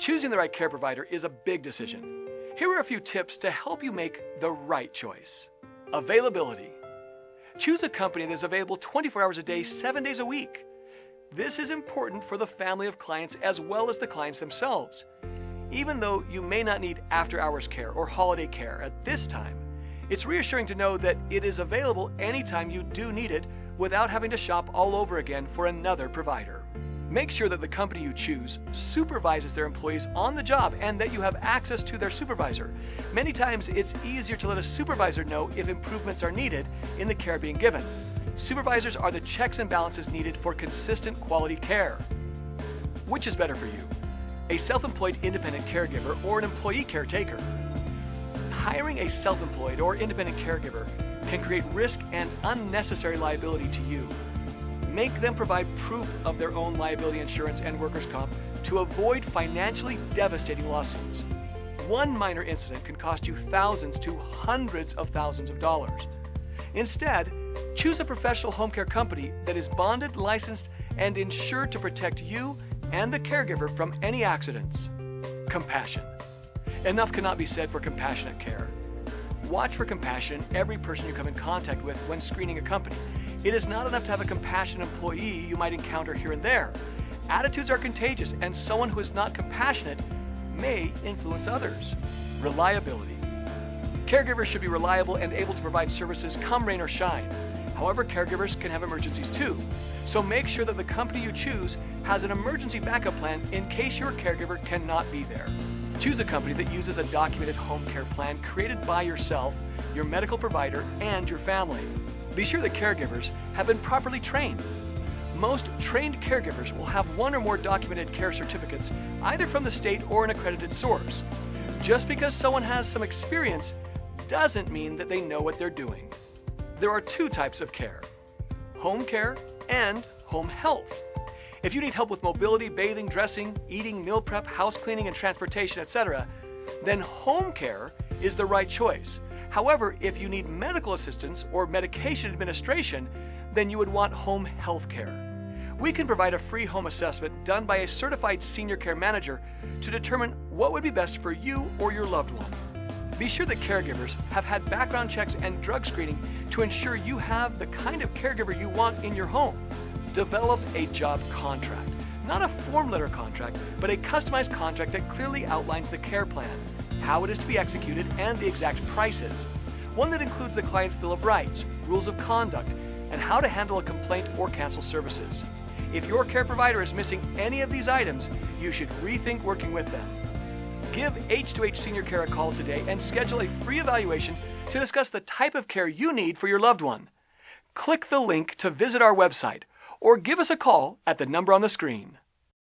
Choosing the right care provider is a big decision. Here are a few tips to help you make the right choice. Availability. Choose a company that is available 24 hours a day, 7 days a week. This is important for the family of clients as well as the clients themselves. Even though you may not need after-hours care or holiday care at this time, it's reassuring to know that it is available anytime you do need it without having to shop all over again for another provider. Make sure that the company you choose supervises their employees on the job and that you have access to their supervisor. Many times it's easier to let a supervisor know if improvements are needed in the care being given. Supervisors are the checks and balances needed for consistent quality care. Which is better for you? A self-employed independent caregiver or an employee caretaker? Hiring a self-employed or independent caregiver can create risk and unnecessary liability to you. Make them provide proof of their own liability insurance and workers' comp to avoid financially devastating lawsuits. One minor incident can cost you thousands to hundreds of thousands of dollars. Instead, choose a professional home care company that is bonded, licensed, and insured to protect you and the caregiver from any accidents. Compassion. Enough cannot be said for compassionate care. Watch for compassion in every person you come in contact with when screening a company. It is not enough to have a compassionate employee you might encounter here and there. Attitudes are contagious, and someone who is not compassionate may influence others. Reliability. Caregivers should be reliable and able to provide services come rain or shine. However, caregivers can have emergencies too. So make sure that the company you choose has an emergency backup plan in case your caregiver cannot be there. Choose a company that uses a documented home care plan created by yourself, your medical provider, and your family. Be sure that caregivers have been properly trained. Most trained caregivers will have one or more documented care certificates, either from the state or an accredited source. Just because someone has some experience doesn't mean that they know what they're doing. There are two types of care: home care and home health. If you need help with mobility, bathing, dressing, eating, meal prep, house cleaning, and transportation, etc., then home care is the right choice. However, if you need medical assistance or medication administration, then you would want home health care. We can provide a free home assessment done by a certified senior care manager to determine what would be best for you or your loved one. Be sure that caregivers have had background checks and drug screening to ensure you have the kind of caregiver you want in your home. Develop a job contract. Not a form letter contract, but a customized contract that clearly outlines the care plan, how it is to be executed, and the exact prices. One that includes the client's bill of rights, rules of conduct, and how to handle a complaint or cancel services. If your care provider is missing any of these items, you should rethink working with them. Give H2H Senior Care a call today and schedule a free evaluation to discuss the type of care you need for your loved one. Click the link to visit our website or give us a call at the number on the screen.